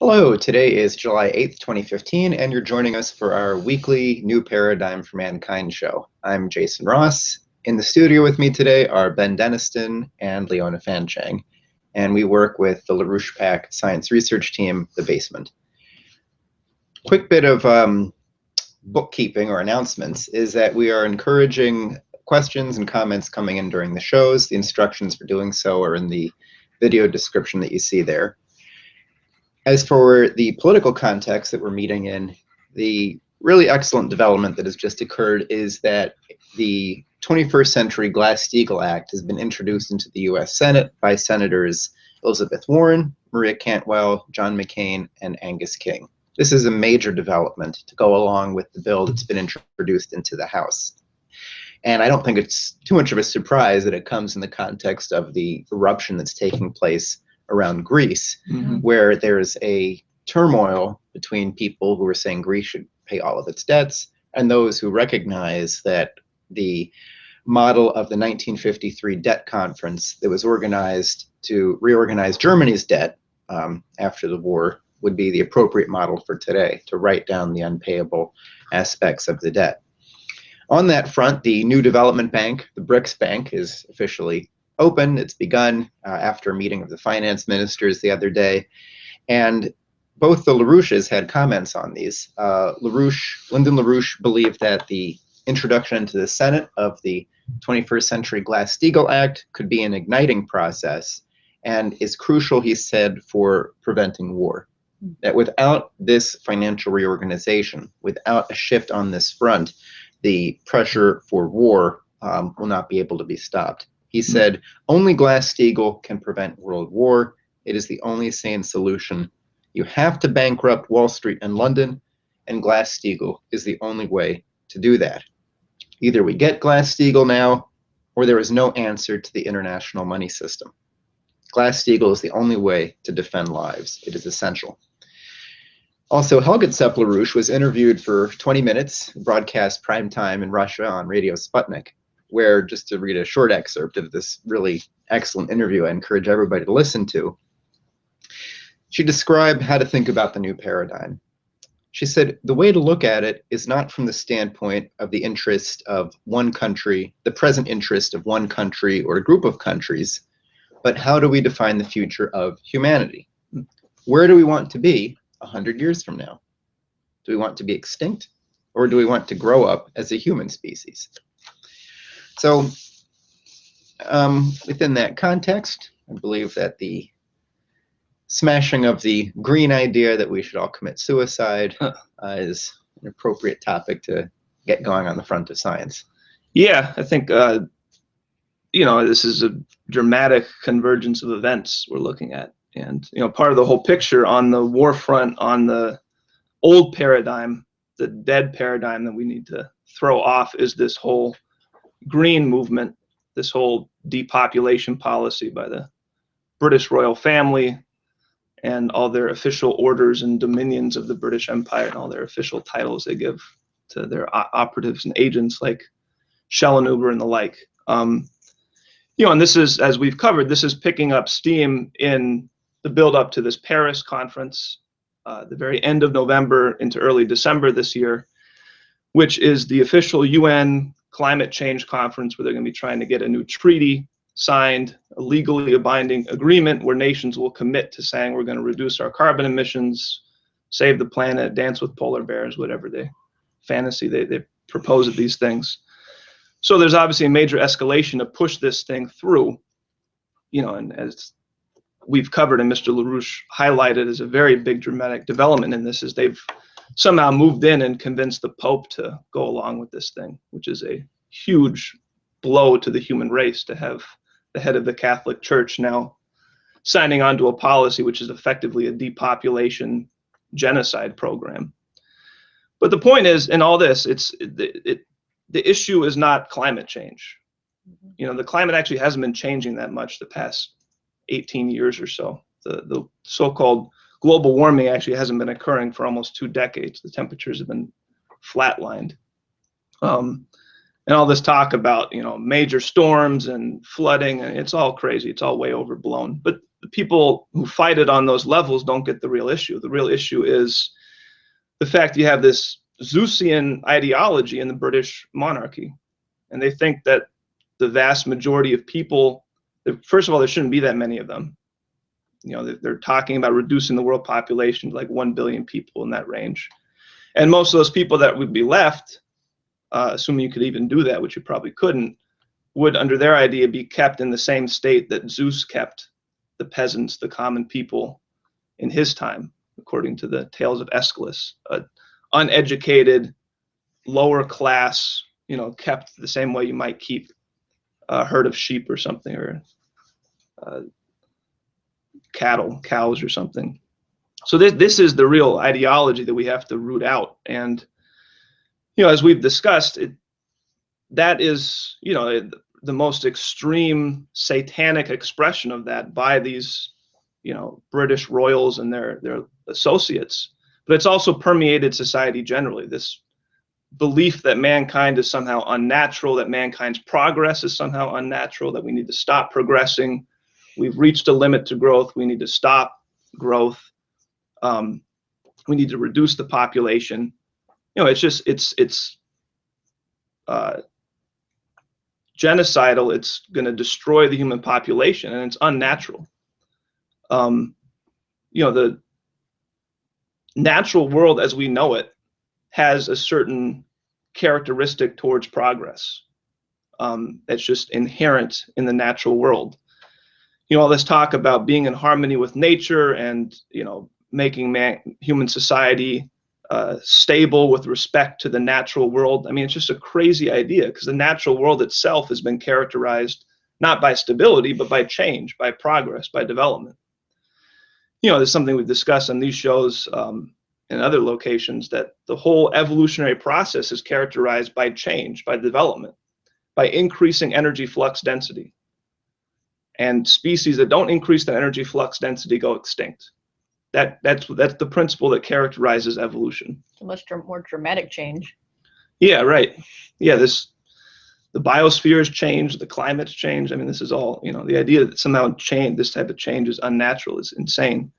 Hello, today is July 8th, 2015, and you're joining us for our weekly New Paradigm for Mankind show. I'm Jason Ross. In the studio with me today are Ben Deniston and Leona Fanchang, and we work with the LaRouche PAC science research team, The Basement. Quick bit of bookkeeping or announcements is that we are encouraging questions and comments coming in during the shows. The instructions for doing so are in the video description that you see there. As for the political context that we're meeting in, the really excellent development that has just occurred is that the 21st Century Glass-Steagall Act has been introduced into the U.S. Senate by Senators Elizabeth Warren, Maria Cantwell, John McCain, and Angus King. This is a major development to go along with the bill that's been introduced into the House. And I don't think it's too much of a surprise that it comes in the context of the eruption that's taking place around Greece, where there's a turmoil between people who are saying Greece should pay all of its debts and those who recognize that the model of the 1953 debt conference that was organized to reorganize Germany's debt after the war would be the appropriate model for today, to write down the unpayable aspects of the debt. On that front, the new development bank, the BRICS Bank, is officially open. It's begun after a meeting of the finance ministers the other day, and both the LaRouches had comments on these. Lyndon LaRouche believed that the introduction into the Senate of the 21st Century Glass-Steagall Act could be an igniting process and is crucial, he said, for preventing war. That without this financial reorganization, without a shift on this front, the pressure for war will not be able to be stopped. He said, only Glass-Steagall can prevent world war. It is the only sane solution. You have to bankrupt Wall Street and London, and Glass-Steagall is the only way to do that. Either we get Glass-Steagall now, or there is no answer to the international money system. Glass-Steagall is the only way to defend lives. It is essential. Also, Helga Zepp-LaRouche was interviewed for 20 minutes, broadcast prime time in Russia on Radio Sputnik, where, just to read a short excerpt of this really excellent interview I encourage everybody to listen to, she described how to think about the new paradigm. She said, the way to look at it is not from the standpoint of the interest of one country, the present interest of one country or a group of countries, but how do we define the future of humanity? Where do we want to be 100 years from now? Do we want to be extinct, or do we want to grow up as a human species? So within that context, I believe that the smashing of the green idea that we should all commit suicide is an appropriate topic to get going on the front of science. Yeah, I think, this is a dramatic convergence of events we're looking at. And, part of the whole picture on the war front, on the old paradigm, the dead paradigm that we need to throw off, is this whole green movement, this whole depopulation policy by the British royal family and all their official orders and dominions of the British Empire and all their official titles they give to their operatives and agents like Schellnhuber and the like. And this is, as we've covered, this is picking up steam in the build up to this Paris conference, the very end of November into early December this year, which is the official UN climate change conference, where they're going to be trying to get a new treaty signed, a legally binding agreement where nations will commit to saying we're going to reduce our carbon emissions, save the planet, dance with polar bears, whatever they fantasy they propose of these things. So there's obviously a major escalation to push this thing through, and as we've covered and Mr. LaRouche highlighted as a very big dramatic development in this, is they've somehow moved in and convinced the Pope to go along with this thing, which is a huge blow to the human race, to have the head of the Catholic Church now signing on to a policy which is effectively a depopulation genocide program. But the point is, in all this, the issue is not climate change. The climate actually hasn't been changing that much the past 18 years or so. The so-called global warming actually hasn't been occurring for almost 2 decades. The temperatures have been flatlined. And all this talk about, major storms and flooding, and it's all crazy. It's all way overblown. But the people who fight it on those levels don't get the real issue. The real issue is the fact you have this Zeusian ideology in the British monarchy, and they think that the vast majority of people, first of all, there shouldn't be that many of them. You know, they're talking about reducing the world population to like 1 billion people in that range. And most of those people that would be left, assuming you could even do that, which you probably couldn't, would, under their idea, be kept in the same state that Zeus kept the peasants, the common people, in his time, according to the Tales of Aeschylus. Uneducated, lower class, you know, kept the same way you might keep a herd of sheep or something, or cows or something. So this is the real ideology that we have to root out. And, you know, as we've discussed, that is, you know, the most extreme satanic expression of that by these, you know, British royals and their associates. But it's also permeated society generally. This belief that mankind is somehow unnatural, that mankind's progress is somehow unnatural, that we need to stop progressing. We've reached a limit to growth. We need to stop growth. We need to reduce the population. You know, it's just, it's genocidal. It's going to destroy the human population, and it's unnatural. You know, the natural world as we know it has a certain characteristic towards progress. That's just inherent in the natural world. You know, all this talk about being in harmony with nature and, you know, making human society stable with respect to the natural world. I mean, it's just a crazy idea, because the natural world itself has been characterized not by stability, but by change, by progress, by development. You know, there's something we've discussed on these shows in other locations, that the whole evolutionary process is characterized by change, by development, by increasing energy flux density. And species that don't increase the energy flux density go extinct. That's the principle that characterizes evolution. A much more dramatic change. Yeah, right. Yeah, the biosphere has changed, the climate's changed. I mean, this is all, you know, the idea that somehow this type of change is unnatural is insane.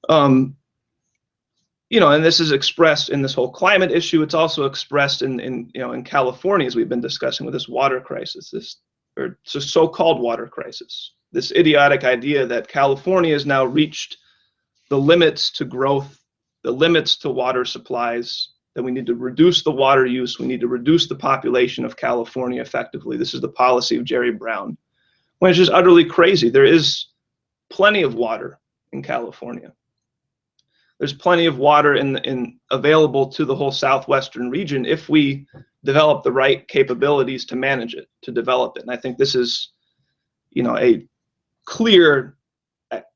You know, and this is expressed in this whole climate issue. It's also expressed in you know, in California, as we've been discussing, with this water crisis, or so-called water crisis. This idiotic idea that California has now reached the limits to growth, the limits to water supplies, that we need to reduce the water use, we need to reduce the population of California effectively. This is the policy of Jerry Brown, when it's just utterly crazy. There is plenty of water in California. There's plenty of water available to the whole southwestern region if we develop the right capabilities to manage it, to develop it. And I think this is, you know, a clear,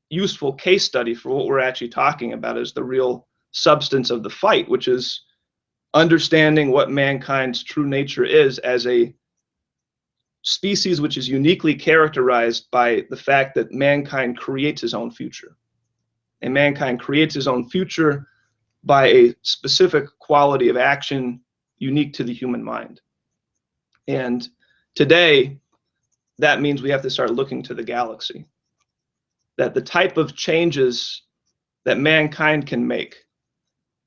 useful case study for what we're actually talking about as the real substance of the fight, which is understanding what mankind's true nature is as a species which is uniquely characterized by the fact that mankind creates his own future. And mankind creates his own future by a specific quality of action unique to the human mind. And today, that means we have to start looking to the galaxy. That the type of changes that mankind can make,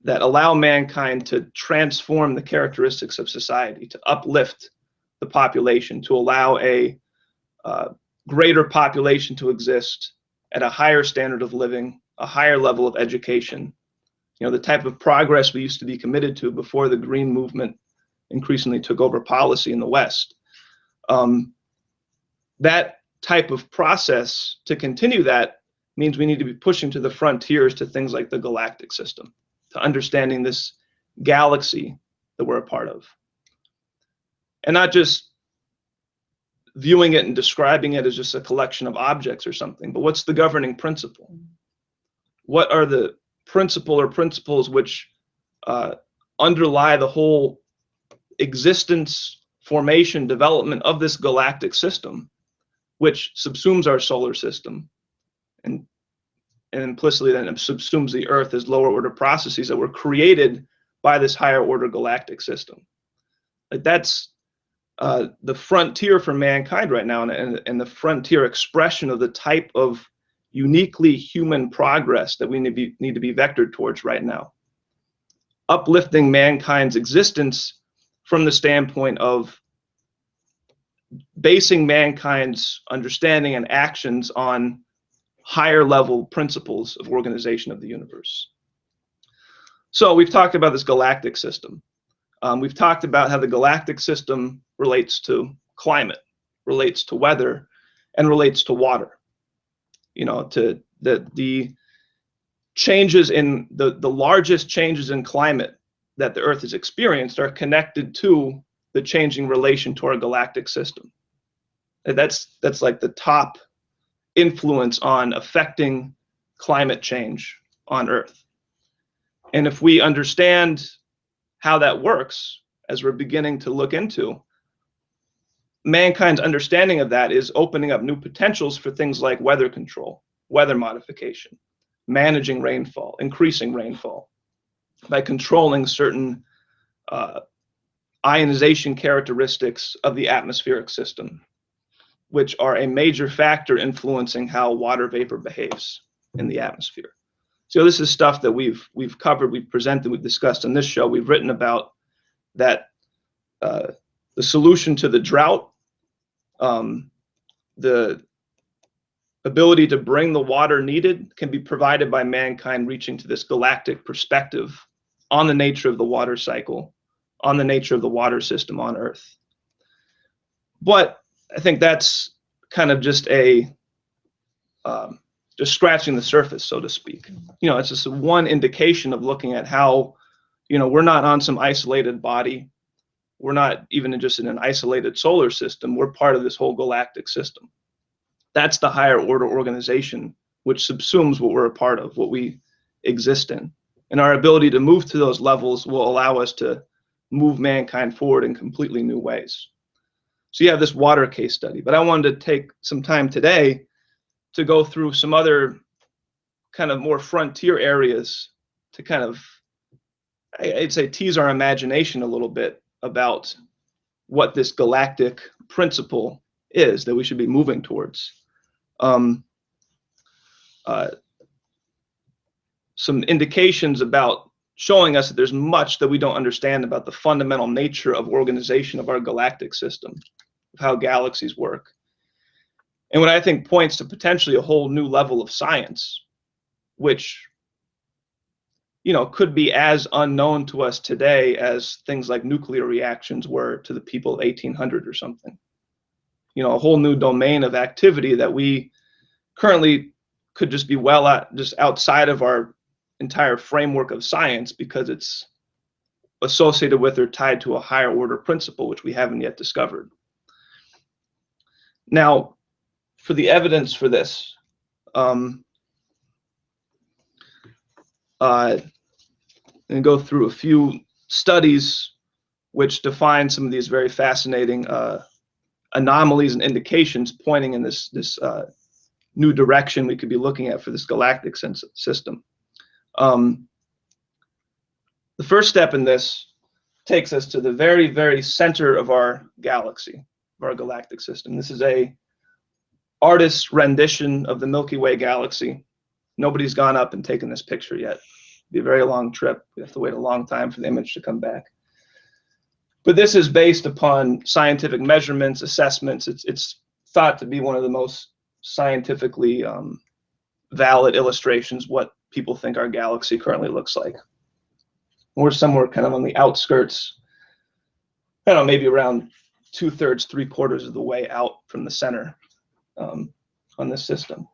that allow mankind to transform the characteristics of society, to uplift the population, to allow a greater population to exist at a higher standard of living, a higher level of education. You know, the type of progress we used to be committed to before the Green Movement increasingly took over policy in the West. That type of process, to continue that, means we need to be pushing to the frontiers, to things like the galactic system, to understanding this galaxy that we're a part of. And not just viewing it and describing it as just a collection of objects or something, but what's the governing principle? What are the principles which underlie the whole existence, formation, development of this galactic system, which subsumes our solar system and implicitly then subsumes the Earth as lower order processes that were created by this higher order galactic system. Like, that's the frontier for mankind right now, and the frontier expression of the type of uniquely human progress that we need to be vectored towards right now. Uplifting mankind's existence from the standpoint of basing mankind's understanding and actions on higher level principles of organization of the universe. So we've talked about this galactic system. We've talked about how the galactic system relates to climate, relates to weather, and relates to water. You know, to the changes in the largest changes in climate that the Earth has experienced are connected to the changing relation to our galactic system. And that's like the top influence on affecting climate change on Earth. And if we understand how that works, as we're beginning to look into, mankind's understanding of that is opening up new potentials for things like weather control, weather modification, managing rainfall, increasing rainfall, by controlling certain ionization characteristics of the atmospheric system, which are a major factor influencing how water vapor behaves in the atmosphere. So this is stuff that we've covered, we've presented, we've discussed on this show. We've written about that the solution to the drought, the ability to bring the water needed can be provided by mankind reaching to this galactic perspective on the nature of the water cycle, on the nature of the water system on Earth. But I think that's kind of just just scratching the surface, so to speak. You know, it's just one indication of looking at how, you know, we're not on some isolated body. We're not even just in an isolated solar system. We're part of this whole galactic system. That's the higher order organization, which subsumes what we're a part of, what we exist in. And our ability to move to those levels will allow us to move mankind forward in completely new ways. So you have this water case study, but I wanted to take some time today to go through some other kind of more frontier areas to kind of, I'd say, tease our imagination a little bit about what this galactic principle is that we should be moving towards. Some indications about showing us that there's much that we don't understand about the fundamental nature of organization of our galactic system, of how galaxies work. And what I think points to potentially a whole new level of science, which, you know, could be as unknown to us today as things like nuclear reactions were to the people of 1800 or something. You know, a whole new domain of activity that we currently could just be just outside of our entire framework of science because it's associated with or tied to a higher order principle, which we haven't yet discovered. Now, for the evidence for this, and go through a few studies which define some of these very fascinating anomalies and indications pointing in this new direction we could be looking at for this galactic system. The first step in this takes us to the very, very center of our galaxy, of our galactic system. This is a artist's rendition of the Milky Way galaxy. Nobody's gone up and taken this picture yet. It'd be a very long trip. We have to wait a long time for the image to come back. But this is based upon scientific measurements, assessments. It's thought to be one of the most scientifically valid illustrations what people think our galaxy currently looks like. We're somewhere kind of on the outskirts, I don't know, maybe around 2/3, 3/4 of the way out from the center on this system.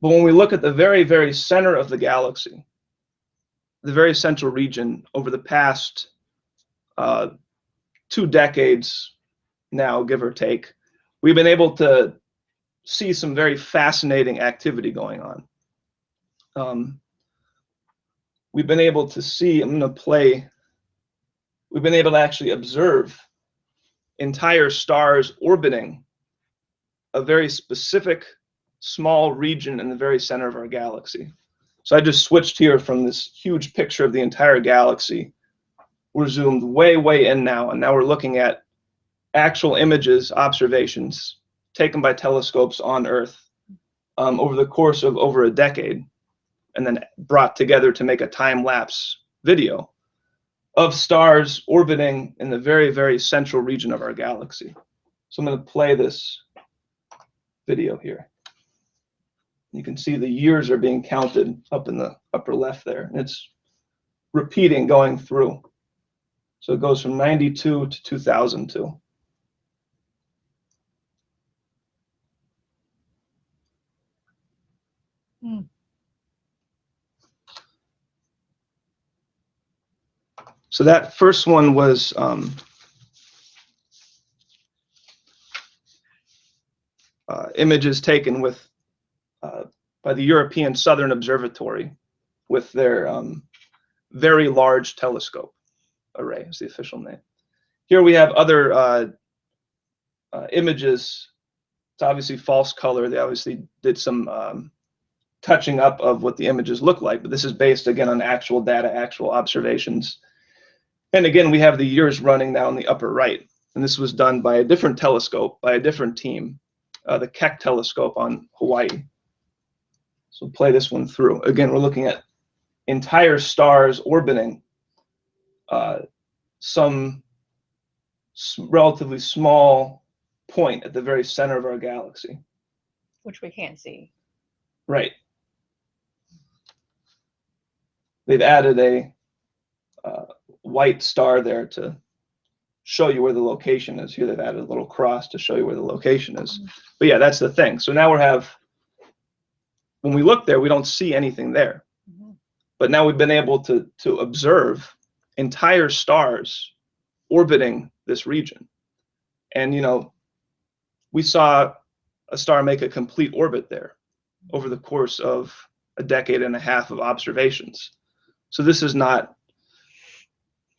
But when we look at the very, very center of the galaxy, the very central region, over the past 2 decades now, give or take, we've been able to see some very fascinating activity going on. We've been able to see, we've been able to actually observe entire stars orbiting a very specific small region in the very center of our galaxy. So I just switched here from this huge picture of the entire galaxy. We're zoomed way, way in now, and now we're looking at actual images, observations taken by telescopes on Earth over the course of over a decade, and then brought together to make a time-lapse video of stars orbiting in the very, very central region of our galaxy. So I'm going to play this video here. You can see the years are being counted up in the upper left there, and it's repeating going through. So it goes from 92 to 2002. So that first one was images taken with by the European Southern Observatory with their very large telescope array, is the official name. Here we have other images. It's obviously false color. They obviously did some touching up of what the images look like, but this is based again on actual data, actual observations. And again, we have the years running now in the upper right. And this was done by a different telescope, by a different team, the Keck telescope on Hawaii. So play this one through. Again, we're looking at entire stars orbiting some relatively small point at the very center of our galaxy. Which we can't see. Right. They've added a white star there to show you where the location is. Here they've added a little cross to show you where the location is. But yeah, that's the thing. So now when we look there, we don't see anything there. But now we've been able to observe entire stars orbiting this region. And, you know, we saw a star make a complete orbit there over the course of a decade and a half of observations. So this is not,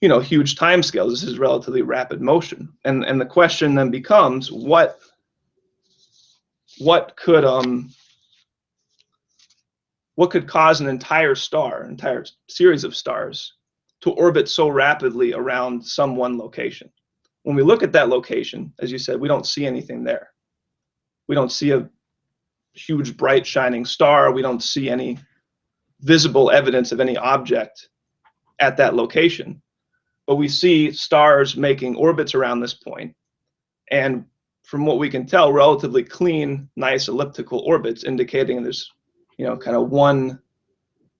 you know, huge time scales. This is relatively rapid motion. And the question then becomes, what could cause an entire star, entire series of stars, to orbit so rapidly around some one location? When we look at that location, as you said, we don't see anything there. We don't see a huge, bright, shining star. We don't see any visible evidence of any object at that location. But we see stars making orbits around this point, and from what we can tell, relatively clean, nice elliptical orbits, indicating there's, you know, kind of one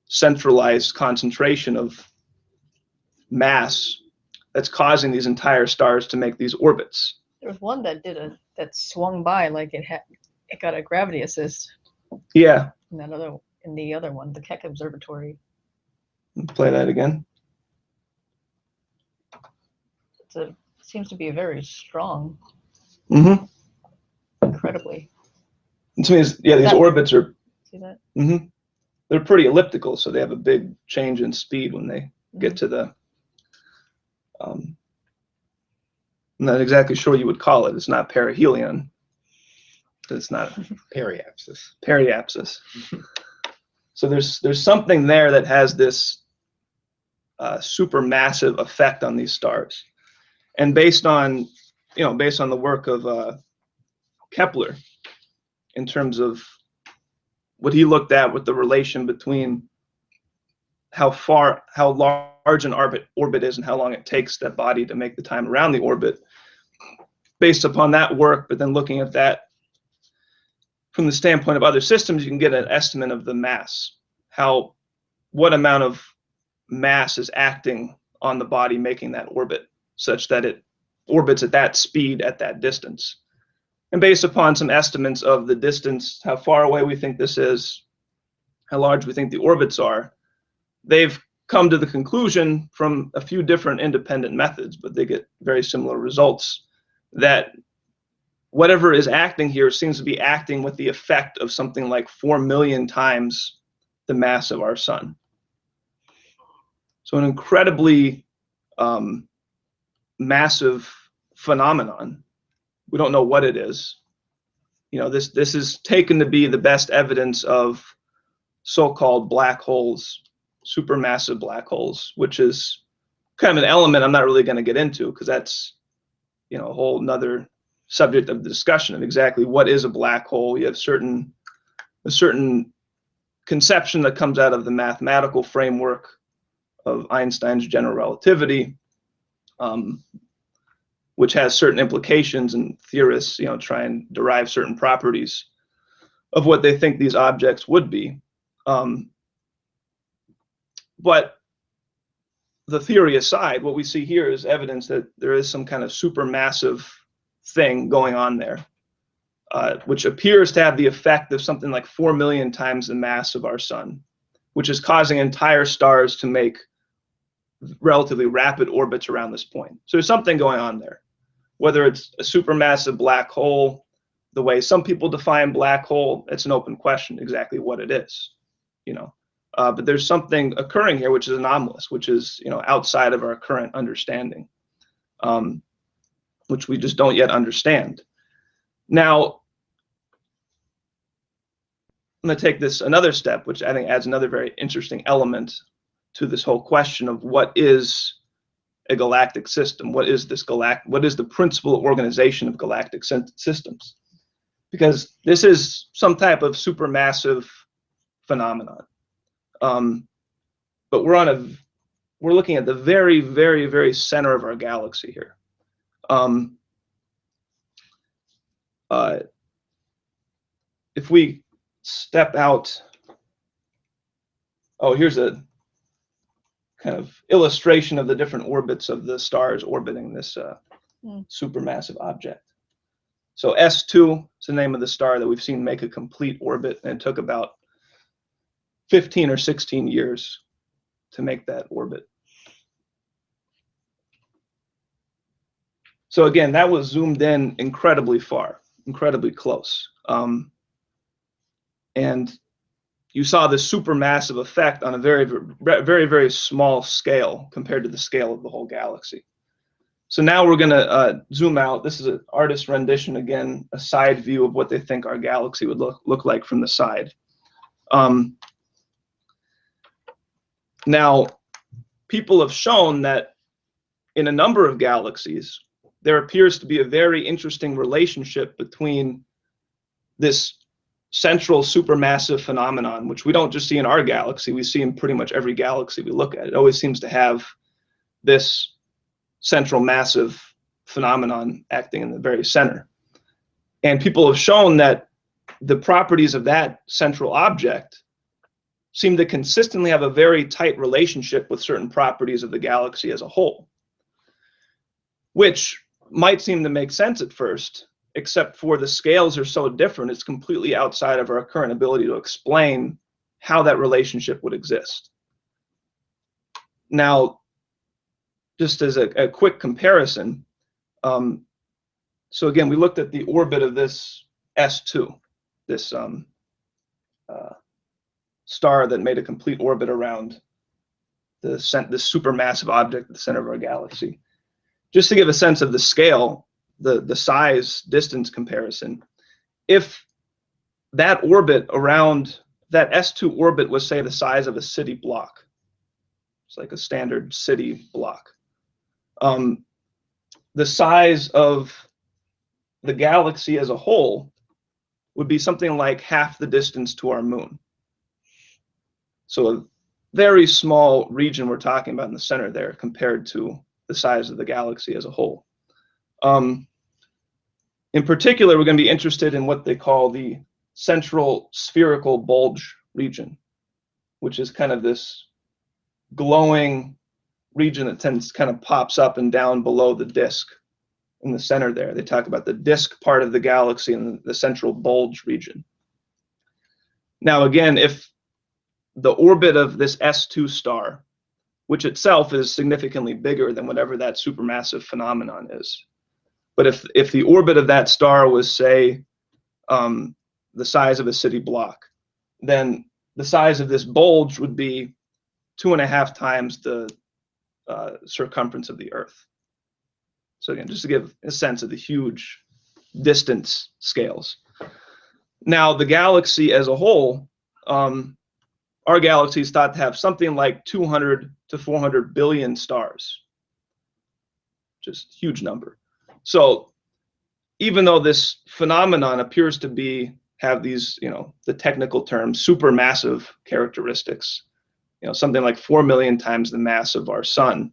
centralized concentration of mass that's causing these entire stars to make these orbits. There was one that that swung by like it got a gravity assist. Yeah. In the other one, the Keck Observatory. Play that again. It seems to be very strong. Incredibly. To me, yeah, these orbits are. See that? They're pretty elliptical, so they have a big change in speed when they get to the. I'm not exactly sure what you would call it. It's not perihelion. It's not periapsis. Periapsis. So there's something there that has this supermassive effect on these stars, and based on the work of Kepler, in terms of what he looked at with the relation between how large an orbit is and how long it takes that body to make the time around the orbit. Based upon that work, but then looking at that from the standpoint of other systems, you can get an estimate of the mass, what amount of mass is acting on the body making that orbit, such that it orbits at that speed at that distance. And based upon some estimates of the distance, how far away we think this is, how large we think the orbits are, they've come to the conclusion from a few different independent methods, but they get very similar results, that whatever is acting here seems to be acting with the effect of something like 4 million times the mass of our sun. So an incredibly massive phenomenon. We don't know what it is. You know, this is taken to be the best evidence of so-called black holes, supermassive black holes, which is kind of an element I'm not really going to get into, because that's, you know, a whole nother subject of the discussion of exactly what is a black hole. You have certain a certain conception that comes out of the mathematical framework of Einstein's general relativity, which has certain implications, and theorists, try and derive certain properties of what they think these objects would be. But the theory aside, what we see here is evidence that there is some kind of supermassive thing going on there, which appears to have the effect of something like 4 million times the mass of our sun, which is causing entire stars to make relatively rapid orbits around this point. So there's something going on there. Whether it's a supermassive black hole, the way some people define black hole, it's an open question exactly what it is, but there's something occurring here which is anomalous, which is outside of our current understanding, which we just don't yet understand. Now, I'm going to take this another step, which I think adds another very interesting element to this whole question of what is a galactic system. What is this what is the principal organization of galactic systems? Because this is some type of supermassive phenomenon. But we're looking at the very, very, very center of our galaxy here. If we step out, here's a kind of illustration of the different orbits of the stars orbiting this supermassive object. So S2 is the name of the star that we've seen make a complete orbit, and it took about 15 or 16 years to make that orbit. So again, that was zoomed in incredibly far, incredibly close. And you saw this supermassive effect on a very, very, very small scale compared to the scale of the whole galaxy. So now we're going to zoom out. This is an artist rendition, again, a side view of what they think our galaxy would look like from the side. Now, people have shown that in a number of galaxies, there appears to be a very interesting relationship between this central supermassive phenomenon, which we don't just see in our galaxy, we see in pretty much every galaxy we look at. It always seems to have this central massive phenomenon acting in the very center. And people have shown that the properties of that central object seem to consistently have a very tight relationship with certain properties of the galaxy as a whole, which might seem to make sense at first, except for the scales are so different, it's completely outside of our current ability to explain how that relationship would exist. Now, just as a quick comparison, so again, we looked at the orbit of this S2, this star that made a complete orbit around this supermassive object at the center of our galaxy. Just to give a sense of the scale, the size distance comparison, if that orbit around that S2 orbit was, say, the size of a city block, it's like a standard city block, the size of the galaxy as a whole would be something like half the distance to our moon. So a very small region we're talking about in the center there compared to the size of the galaxy as a whole. In particular, we're going to be interested in what they call the central spherical bulge region, which is kind of this glowing region that kind of pops up and down below the disk in the center there. They talk about the disk part of the galaxy and the central bulge region. Now, again, if the orbit of this S2 star, which itself is significantly bigger than whatever that supermassive phenomenon is, but if the orbit of that star was, say, the size of a city block, then the size of this bulge would be 2.5 times the circumference of the Earth. So again, just to give a sense of the huge distance scales. Now, the galaxy as a whole, our galaxy is thought to have something like 200 to 400 billion stars. Just a huge number. So even though this phenomenon appears to be have these, the technical term, supermassive characteristics, something like 4 million times the mass of our sun.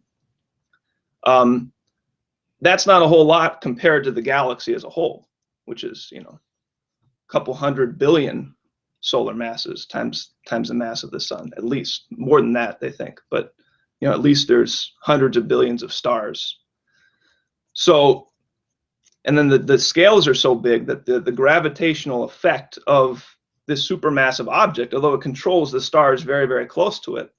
That's not a whole lot compared to the galaxy as a whole, which is, a couple 100 billion solar masses times the mass of the sun, at least. More than that, they think, but at least there's hundreds of billions of stars. So, and then the scales are so big that the gravitational effect of this supermassive object, although it controls the stars very, very close to it,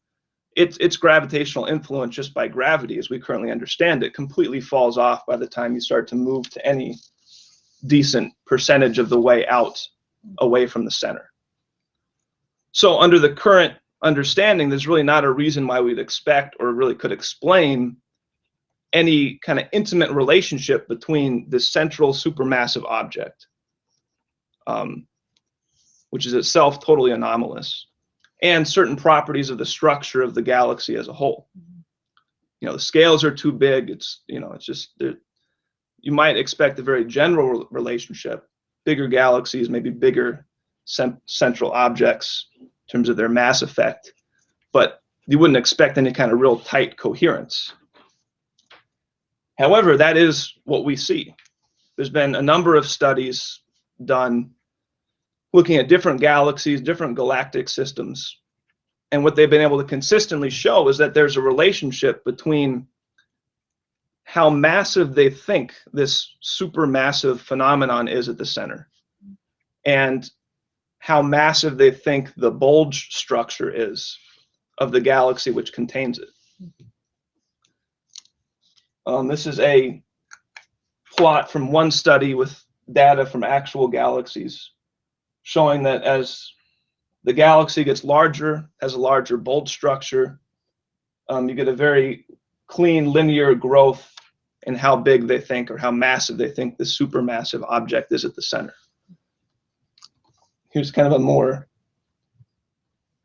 its gravitational influence just by gravity, as we currently understand it, completely falls off by the time you start to move to any decent percentage of the way out, away from the center. So under the current understanding, there's really not a reason why we'd expect or really could explain any kind of intimate relationship between this central supermassive object, which is itself totally anomalous, and certain properties of the structure of the galaxy as a whole. The scales are too big. It's just, you might expect a very general relationship. Bigger galaxies, maybe bigger central objects in terms of their mass effect, but you wouldn't expect any kind of real tight coherence. However, that is what we see. There's been a number of studies done looking at different galaxies, different galactic systems, and what they've been able to consistently show is that there's a relationship between how massive they think this supermassive phenomenon is at the center and how massive they think the bulge structure is of the galaxy which contains it. This is a plot from one study with data from actual galaxies, showing that as the galaxy gets larger, has a larger bulge structure, you get a very clean linear growth in how big they think or how massive they think this supermassive object is at the center. Here's kind of a more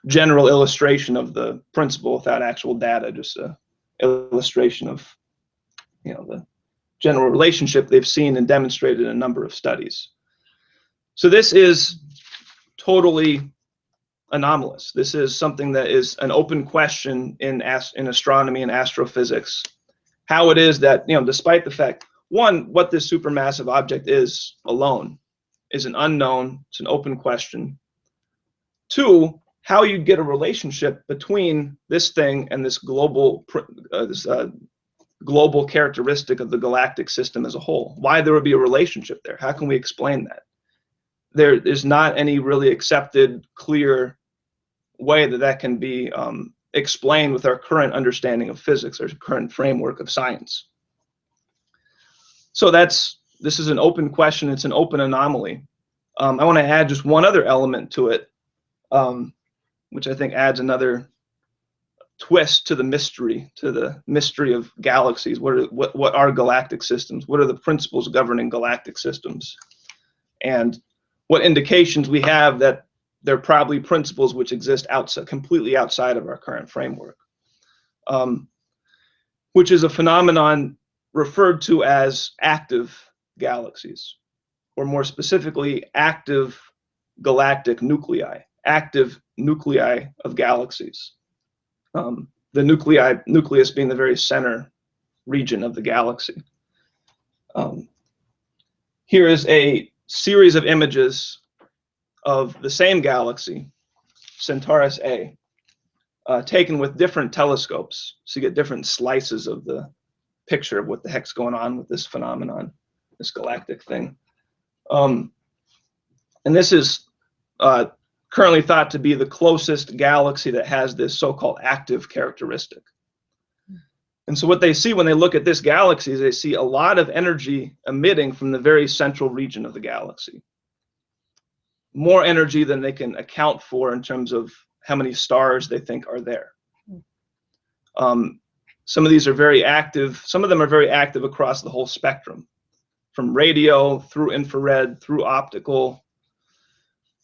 general illustration of the principle without actual data, just an illustration of the general relationship they've seen and demonstrated in a number of studies. So this is totally anomalous. This is something that is an open question in astronomy and astrophysics. How it is that, despite the fact, one, what this supermassive object is alone is an unknown, it's an open question. Two, how you get a relationship between this thing and this global global characteristic of the galactic system as a whole. Why there would be a relationship there? How can we explain that? There is not any really accepted, clear way that can be explained with our current understanding of physics, our current framework of science. So this is an open question. It's an open anomaly. I want to add just one other element to it, which I think adds another twist to the mystery of galaxies. What are galactic systems? What are the principles governing galactic systems? And what indications we have that they're probably principles which exist completely outside of our current framework, which is a phenomenon referred to as active galaxies, or more specifically, active galactic nuclei, active nuclei of galaxies. The nucleus being the very center region of the galaxy. Here is a series of images of the same galaxy, Centaurus A, taken with different telescopes, so you get different slices of the picture of what the heck's going on with this phenomenon, this galactic thing. And this is currently thought to be the closest galaxy that has this so-called active characteristic. And so what they see when they look at this galaxy is they see a lot of energy emitting from the very central region of the galaxy. More energy than they can account for in terms of how many stars they think are there. Some of these are very active. Some of them are very active across the whole spectrum, from radio through infrared, through optical,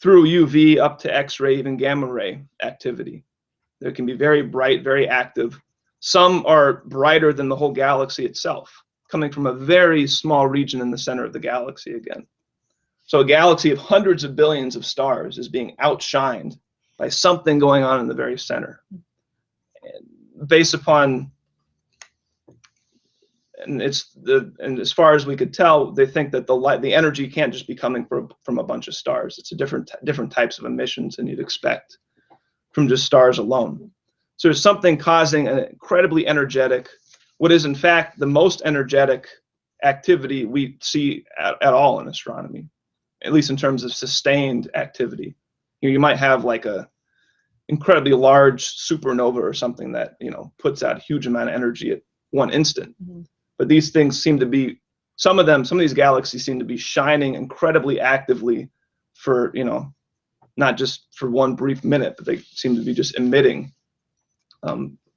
through UV up to X-ray, even gamma ray activity. They can be very bright, very active. Some are brighter than the whole galaxy itself, coming from a very small region in the center of the galaxy again. So a galaxy of hundreds of billions of stars is being outshined by something going on in the very center. And based upon, and as far as we could tell, they think that the energy can't just be coming from a bunch of stars. It's a different types of emissions than you'd expect from just stars alone. So there's something causing an incredibly energetic, what is in fact the most energetic activity we see at all in astronomy, at least in terms of sustained activity. You might have like a incredibly large supernova or something that puts out a huge amount of energy at one instant. Mm-hmm. But these things seem to be, some of these galaxies seem to be shining incredibly actively for not just for one brief minute, but they seem to be just emitting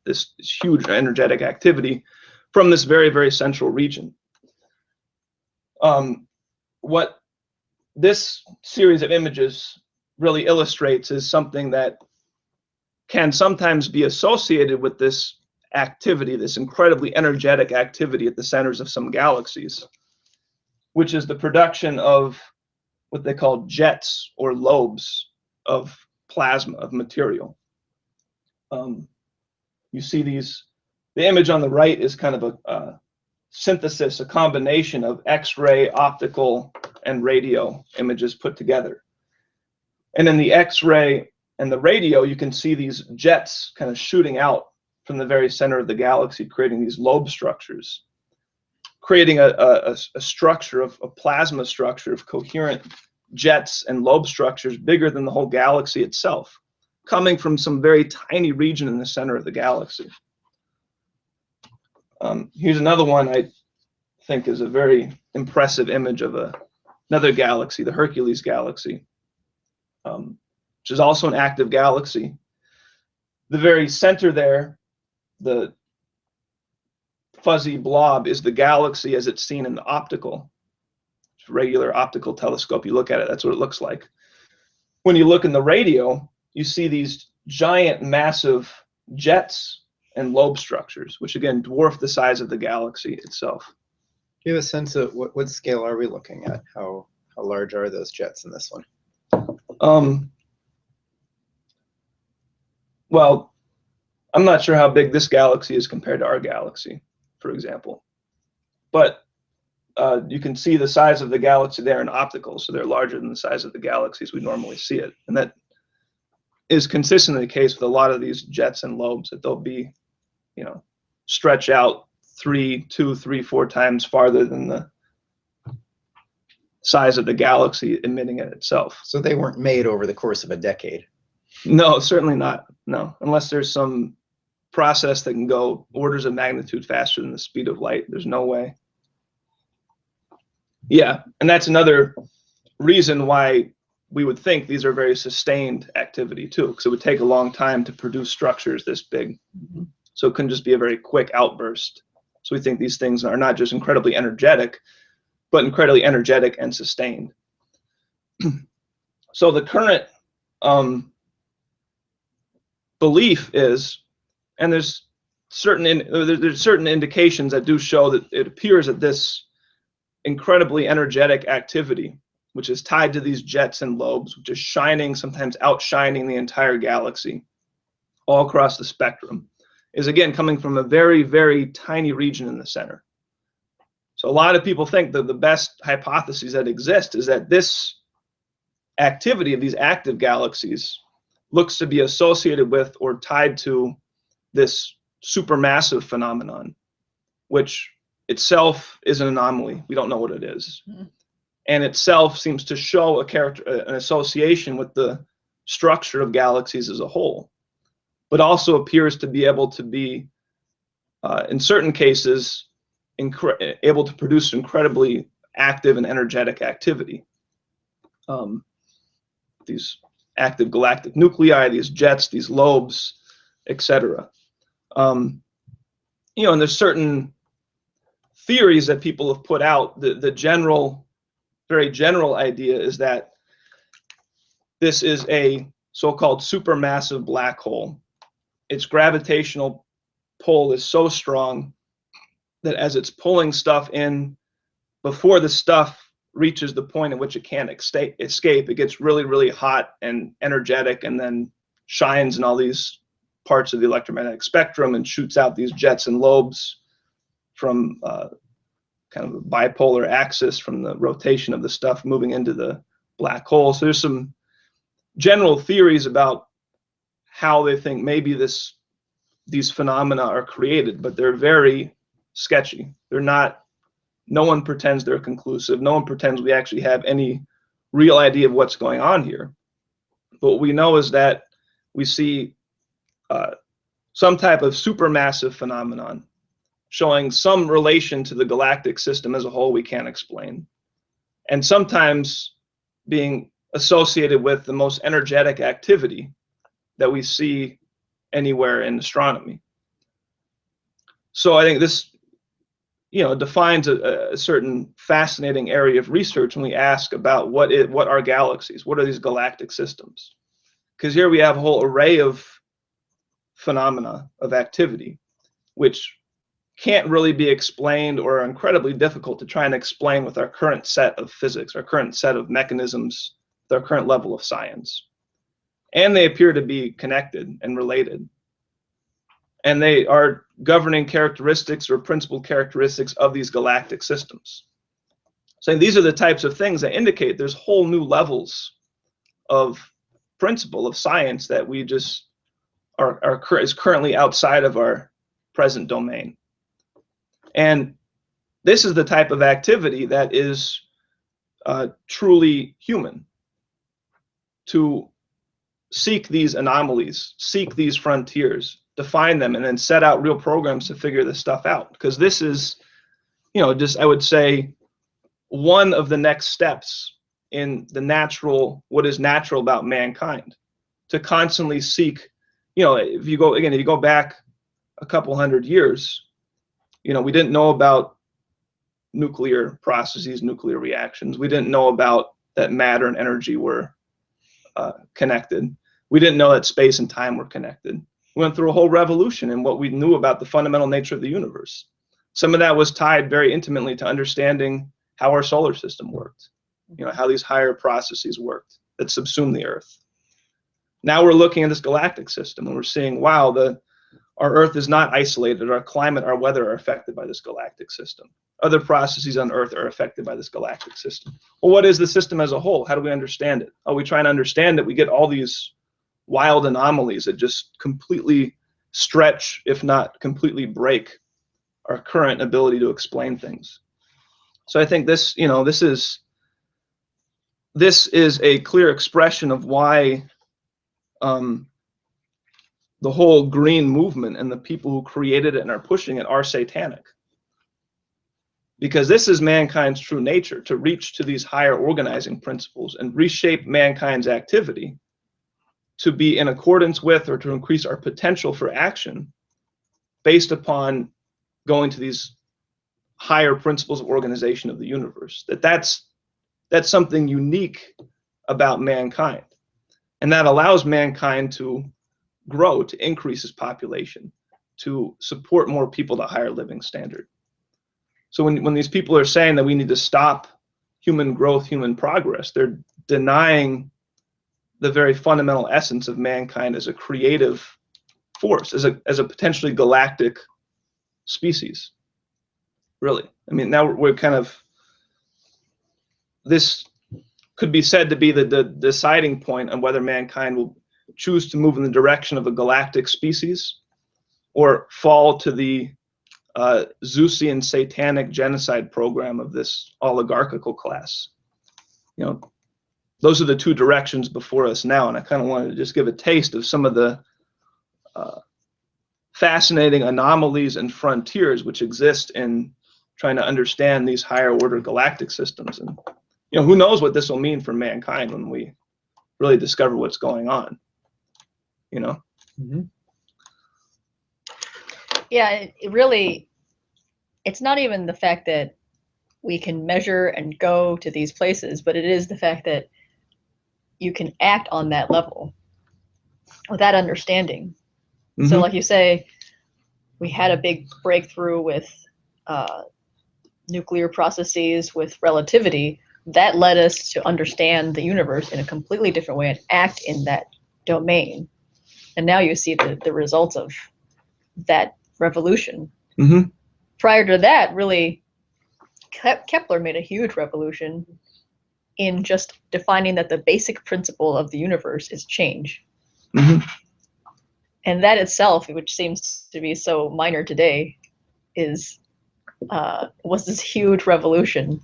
this huge energetic activity from this very, very central region. What this series of images really illustrates is something that can sometimes be associated with this activity, this incredibly energetic activity at the centers of some galaxies, which is the production of what they call jets or lobes of plasma, of material. You see these, the image on the right is kind of a synthesis, a combination of X-ray, optical, and radio images put together. And in the X-ray and the radio, you can see these jets kind of shooting out from the very center of the galaxy, creating these lobe structures, creating a structure of a plasma structure of coherent jets and lobe structures bigger than the whole galaxy itself, coming from some very tiny region in the center of the galaxy. Here's another one I think is a very impressive image of another galaxy, the Hercules galaxy, which is also an active galaxy. The very center there, the fuzzy blob, is the galaxy as it's seen in the optical, regular optical telescope. You look at it, that's what it looks like. When you look in the radio, you see these giant, massive jets and lobe structures, which again dwarf the size of the galaxy itself. Do you have a sense of what scale are we looking at? How large are those jets in this one? Well, I'm not sure how big this galaxy is compared to our galaxy, for example. But you can see the size of the galaxy there in optical, so they're larger than the size of the galaxies we normally see it. And that is consistently the case with a lot of these jets and lobes, that they'll be, stretch out 2, 3, 4 times farther than the size of the galaxy emitting it itself. So they weren't made over the course of a decade? No, certainly not. No, unless there's some process that can go orders of magnitude faster than the speed of light. There's no way. Yeah, and that's another reason why we would think these are very sustained activity too, because it would take a long time to produce structures this big. Mm-hmm. So it couldn't just be a very quick outburst. So we think these things are not just incredibly energetic, but incredibly energetic and sustained. So the current belief is, and there's certain indications that do show that it appears that this incredibly energetic activity, which is tied to these jets and lobes, which is shining, sometimes outshining the entire galaxy all across the spectrum, is again coming from a very, very tiny region in the center. So a lot of people think that the best hypotheses that exist is that this activity of these active galaxies looks to be associated with or tied to this supermassive phenomenon, which itself is an anomaly. We don't know what it is. Mm-hmm. And itself seems to show an association with the structure of galaxies as a whole, but also appears to be able to be, in certain cases, able to produce incredibly active and energetic activity. These active galactic nuclei, these jets, these lobes, etc. And there's certain theories that people have put out. The general, very general idea is that this is a so-called supermassive black hole. Its gravitational pull is so strong that as it's pulling stuff in, before the stuff reaches the point at which it can't escape, it gets really, really hot and energetic, and then shines in all these parts of the electromagnetic spectrum and shoots out these jets and lobes from kind of a bipolar axis from the rotation of the stuff moving into the black hole. So there's some general theories about how they think maybe these phenomena are created, but they're very sketchy. They're not, no one pretends they're conclusive. No one pretends we actually have any real idea of what's going on here. But what we know is that we see some type of supermassive phenomenon showing some relation to the galactic system as a whole we can't explain, and sometimes being associated with the most energetic activity that we see anywhere in astronomy. So I think this, defines a certain fascinating area of research when we ask about what are galaxies, what are these galactic systems? Because here we have a whole array of phenomena of activity, which can't really be explained or are incredibly difficult to try and explain with our current set of physics, our current set of mechanisms, their current level of science. And they appear to be connected and related. And they are governing characteristics or principal characteristics of these galactic systems. So these are the types of things that indicate there's whole new levels of principle of science that we just is currently outside of our present domain. And this is the type of activity that is truly human, to seek these anomalies, seek these frontiers, define them, and then set out real programs to figure this stuff out. Because this is, just, I would say, one of the next steps in the what is natural about mankind, to constantly seek, if you go back a couple hundred years, we didn't know about nuclear processes, nuclear reactions. We didn't know about that matter and energy were connected. We didn't know that space and time were connected. We went through a whole revolution in what we knew about the fundamental nature of the universe. Some of that was tied very intimately to understanding how our solar system worked, how these higher processes worked that subsume the Earth. Now we're looking at this galactic system and we're seeing, wow, our Earth is not isolated. Our climate, our weather are affected by this galactic system. Other processes on Earth are affected by this galactic system. Well, what is the system as a whole? How do we understand it? Oh, we try and understand it. We get all these wild anomalies that just completely stretch, if not completely break, our current ability to explain things. So I think this, this is a clear expression of why the whole green movement and the people who created it and are pushing it are satanic. Because this is mankind's true nature, to reach to these higher organizing principles and reshape mankind's activity to be in accordance with or to increase our potential for action based upon going to these higher principles of organization of the universe. That's something unique about mankind. And that allows mankind to grow, to increase its population, to support more people to higher living standard. So when these people are saying that we need to stop human growth, human progress, they're denying the very fundamental essence of mankind as a creative force, as a potentially galactic species. Really. I mean, now we're kind of, this could be said to be the deciding point on whether mankind will choose to move in the direction of a galactic species or fall to the Zeusian satanic genocide program of this oligarchical class. Those are the two directions before us now, and I kind of wanted to just give a taste of some of the fascinating anomalies and frontiers which exist in trying to understand these higher order galactic systems. And who knows what this will mean for mankind when we really discover what's going on. Mm-hmm. Yeah, it really, it's not even the fact that we can measure and go to these places, but it is the fact that you can act on that level with that understanding. Mm-hmm. So like you say, we had a big breakthrough with nuclear processes, with relativity. that led us to understand the universe in a completely different way and act in that domain. And now you see the results of that revolution. Mm-hmm. Prior to that, really, Kepler made a huge revolution in just defining that the basic principle of the universe is change. Mm-hmm. And that itself, which seems to be so minor today, was this huge revolution.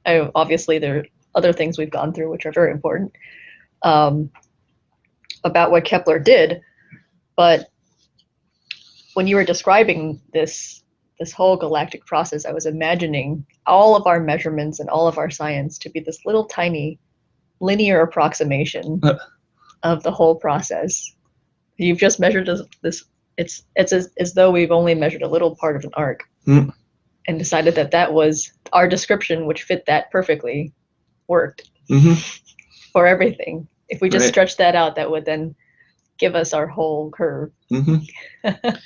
Obviously, there are other things we've gone through which are very important about what Kepler did, but when you were describing this whole galactic process, I was imagining all of our measurements and all of our science to be this little tiny linear approximation of the whole process. You've just measured this. It's as though we've only measured a little part of an arc, and decided that was our description, which fit that perfectly, worked for everything. If we just stretch that out, that would then give us our whole curve. I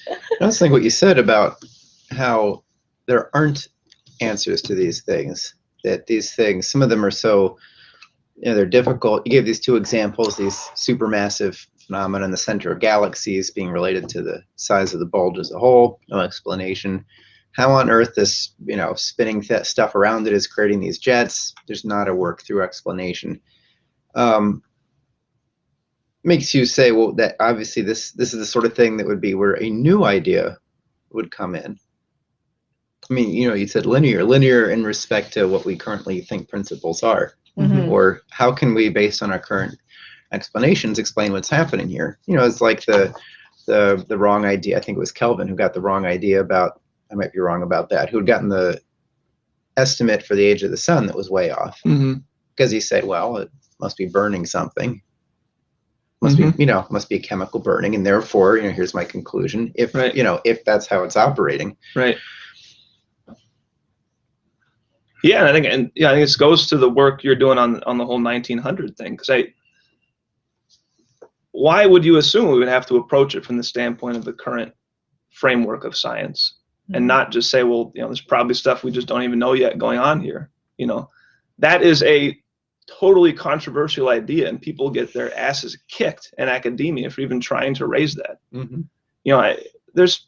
was thinking what you said about how there aren't answers to these things, that these things, some of them are so, they're difficult. You gave these two examples, these supermassive phenomena in the center of galaxies being related to the size of the bulge as a whole, no explanation. How on earth this, spinning stuff around it is creating these jets? There's not a work through explanation. Makes you say, well, that obviously this is the sort of thing that would be where a new idea would come in. I mean, you said linear in respect to what we currently think principles are, or how can we, based on our current explanations, explain what's happening here? It's like the wrong idea. I think it was Kelvin who got the wrong idea about, I might be wrong about that, who had gotten the estimate for the age of the sun that was way off, because he said, well, it must be burning something. Must be, must be chemical burning, and therefore, here's my conclusion. If if that's how it's operating, right? Yeah, and I think this goes to the work you're doing on the whole 1900 thing. Because why would you assume we would have to approach it from the standpoint of the current framework of science, and not just say, well, there's probably stuff we just don't even know yet going on here. That is a totally controversial idea, and people get their asses kicked in academia for even trying to raise that. There's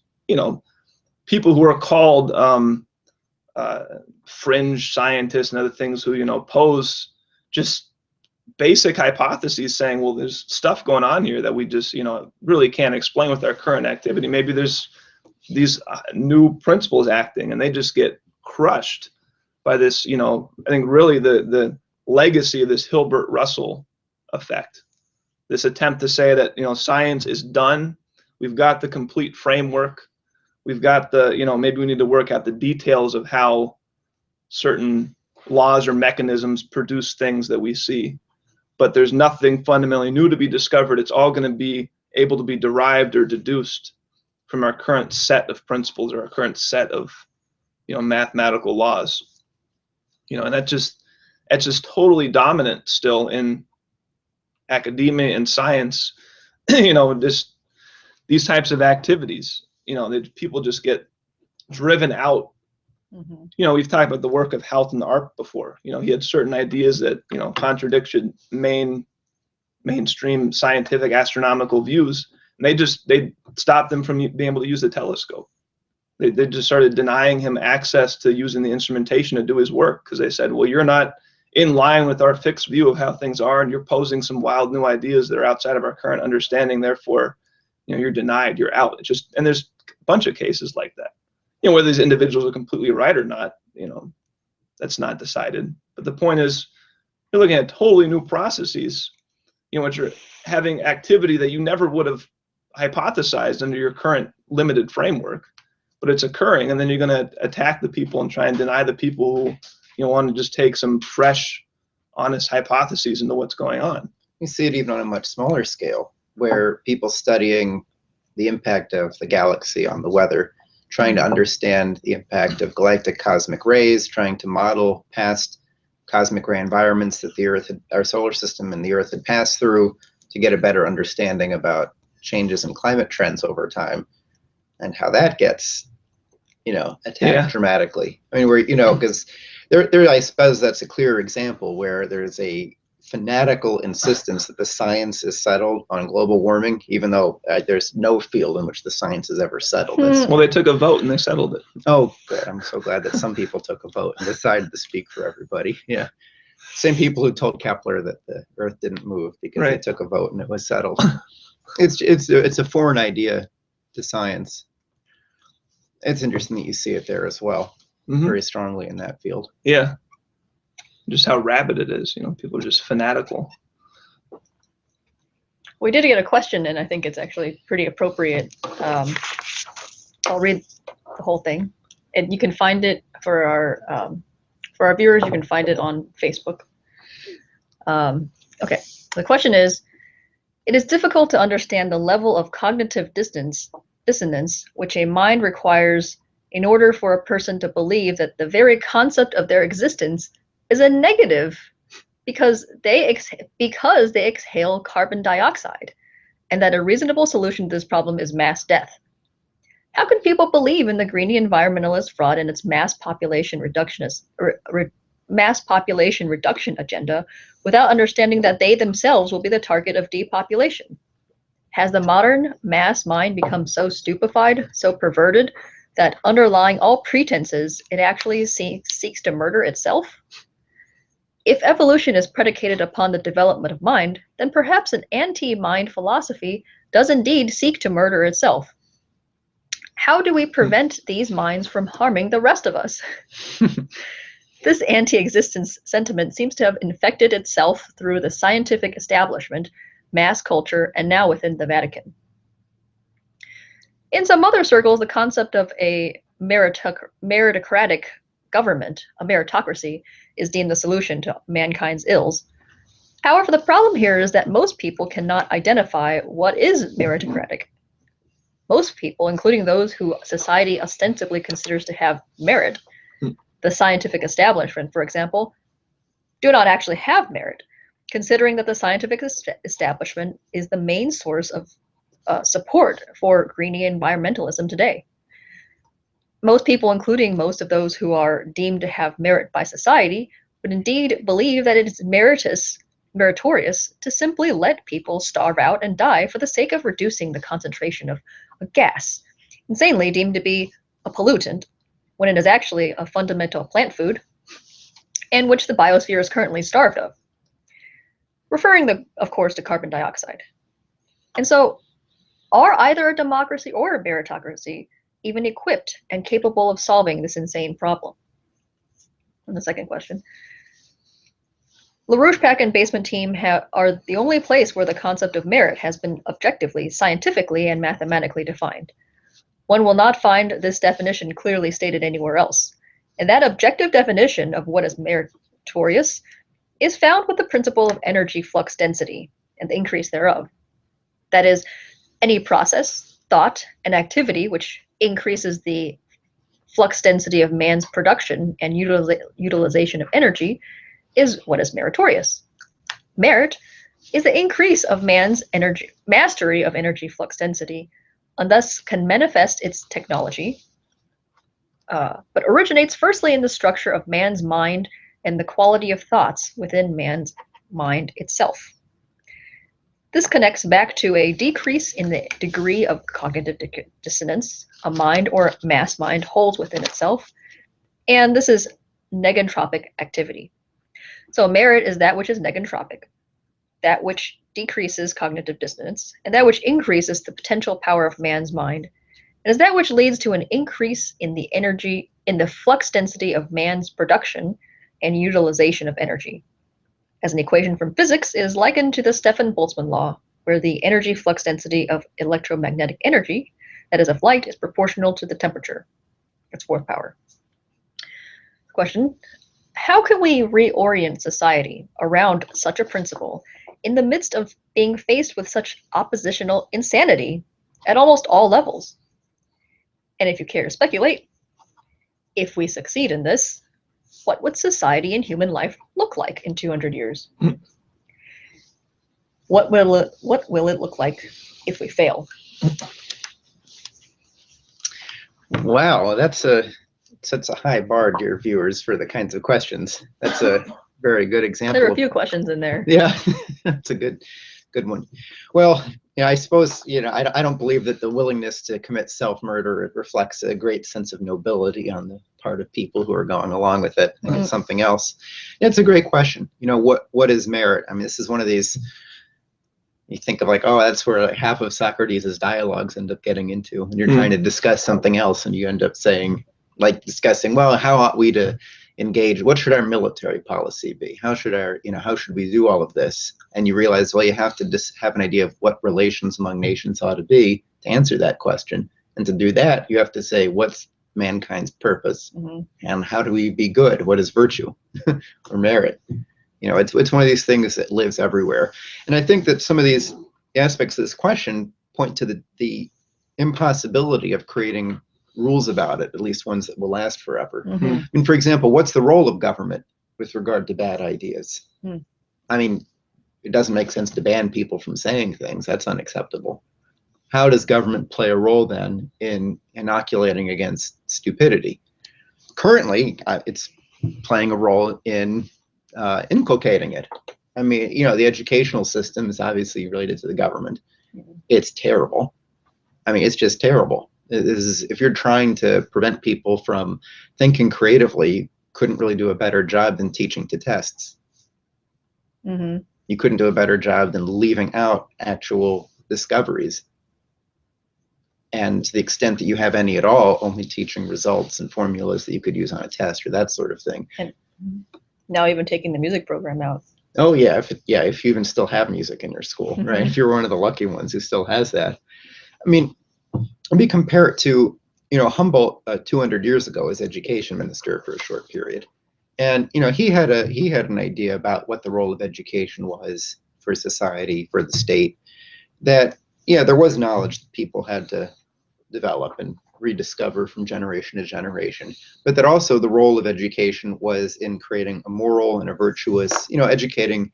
people who are called fringe scientists and other things who pose just basic hypotheses, saying, well, there's stuff going on here that we just really can't explain with our current activity. Maybe there's these new principles acting, and they just get crushed by this. I think really the legacy of this Hilbert Russell effect, this attempt to say that science is done, we've got the complete framework, we've got the maybe we need to work out the details of how certain laws or mechanisms produce things that we see, but there's nothing fundamentally new to be discovered. It's all going to be able to be derived or deduced from our current set of principles or our current set of mathematical laws, and that's just totally dominant still in academia and science. These types of activities, that people just get driven out. We've talked about the work of Halton Arp before. He had certain ideas that contradicted mainstream scientific astronomical views, and they stopped them from being able to use the telescope. They just started denying him access to using the instrumentation to do his work, because they said, well, you're not in line with our fixed view of how things are, and you're posing some wild new ideas that are outside of our current understanding. Therefore, you're denied, you're out. And there's a bunch of cases like that. Whether these individuals are completely right or not, that's not decided. But the point is, you're looking at totally new processes, which are having activity that you never would have hypothesized under your current limited framework, but it's occurring, and then you're going to attack the people and try and deny the people who want to just take some fresh, honest hypotheses into what's going on. You see it even on a much smaller scale, where people studying the impact of the galaxy on the weather, trying to understand the impact of galactic cosmic rays, trying to model past cosmic ray environments that the Earth, our solar system and the Earth had passed through, to get a better understanding about changes in climate trends over time, and how that gets, attacked dramatically. I mean, because I suppose that's a clear example where there's a fanatical insistence that the science is settled on global warming, even though there's no field in which the science is ever settled. Well, they took a vote and they settled it. Oh, good. I'm so glad that some people took a vote and decided to speak for everybody. Yeah. Same people who told Kepler that the Earth didn't move because they took a vote and it was settled. It's a foreign idea to science. It's interesting that you see it there as well, very strongly in that field. Yeah. Just how rabid it is, people are just fanatical. We did get a question, and I think it's actually pretty appropriate. I'll read the whole thing, and you can find it for our viewers. You can find it on Facebook. Okay, the question is: it is difficult to understand the level of cognitive dissonance which a mind requires in order for a person to believe that the very concept of their existence is a negative because they exhale carbon dioxide, and that a reasonable solution to this problem is mass death. How can people believe in the greedy environmentalist fraud and its mass population reduction agenda without understanding that they themselves will be the target of depopulation? Has the modern mass mind become so stupefied, so perverted, that underlying all pretenses, it actually seeks to murder itself? If evolution is predicated upon the development of mind, then perhaps an anti-mind philosophy does indeed seek to murder itself. How do we prevent these minds from harming the rest of us? This anti-existence sentiment seems to have infected itself through the scientific establishment, mass culture, and now within the Vatican. In some other circles, the concept of a meritocratic government, a meritocracy, is deemed the solution to mankind's ills. However, the problem here is that most people cannot identify what is meritocratic. Most people, including those who society ostensibly considers to have merit, the scientific establishment, for example, do not actually have merit, considering that the scientific establishment is the main source of support for greedy environmentalism today. Most people, including most of those who are deemed to have merit by society, would indeed believe that it is meritorious to simply let people starve out and die for the sake of reducing the concentration of a gas, insanely deemed to be a pollutant, when it is actually a fundamental plant food, and which the biosphere is currently starved of, referring, of course, to carbon dioxide. And so, are either a democracy or a meritocracy even equipped and capable of solving this insane problem? And the second question. LaRouche Pack and Basement Team are the only place where the concept of merit has been objectively, scientifically, and mathematically defined. One will not find this definition clearly stated anywhere else. And that objective definition of what is meritorious is found with the principle of energy flux density and the increase thereof. That is, any process, thought, and activity which increases the flux density of man's production and utilization of energy is what is meritorious. Merit is the increase of man's mastery of energy flux density, and thus can manifest its technology, but originates firstly in the structure of man's mind and the quality of thoughts within man's mind itself. This connects back to a decrease in the degree of cognitive dissonance a mind or mass mind holds within itself, and this is negentropic activity. So merit is that which is negentropic, that which decreases cognitive dissonance, and that which increases the potential power of man's mind, and is that which leads to an increase in the energy, in the flux density of man's production and utilization of energy. As an equation from physics, it is likened to the Stefan-Boltzmann law, where the energy flux density of electromagnetic energy, that is of light, is proportional to the temperature, its fourth power. Question: how can we reorient society around such a principle in the midst of being faced with such oppositional insanity at almost all levels? And if you care to speculate, if we succeed in this, what would society and human life look like in 200 years? What will it look like if we fail? Wow, that's a sets a high bar, dear viewers, for the kinds of questions. That's a very good example. There are a few questions in there. Yeah, that's a good one. Well, I suppose, I don't believe that the willingness to commit self-murder reflects a great sense of nobility on the part of people who are going along with it. I think it's something else. It's a great question. What is merit? I mean, this is one of these, you think of like, oh, that's where like half of Socrates' dialogues end up getting into, when you're trying to discuss something else, and you end up saying, like discussing, well, how ought we to engage? What should our military policy be? How should we do all of this? And you realize, well, you have to just have an idea of what relations among nations ought to be to answer that question. And to do that, you have to say, what's mankind's purpose? And how do we be good? What is virtue or merit? It's one of these things that lives everywhere. And I think that some of these aspects of this question point to the impossibility of creating rules about it, at least ones that will last forever. I mean, for example, what's the role of government with regard to bad ideas? I mean, it doesn't make sense to ban people from saying things. That's unacceptable. How does government play a role then in inoculating against stupidity? Currently, it's playing a role in inculcating it. I mean, the educational system is obviously related to the government. It's terrible. I mean, it's just terrible. If you're trying to prevent people from thinking creatively, couldn't really do a better job than teaching to tests. You couldn't do a better job than leaving out actual discoveries. And to the extent that you have any at all, only teaching results and formulas that you could use on a test or that sort of thing. And now even taking the music program out. Oh yeah, if you even still have music in your school, right? If you're one of the lucky ones who still has that. I mean, let me compare it to, Humboldt 200 years ago as education minister for a short period. And, he had an idea about what the role of education was for society, for the state, that, there was knowledge that people had to develop and rediscover from generation to generation, but that also the role of education was in creating a moral and a virtuous, educating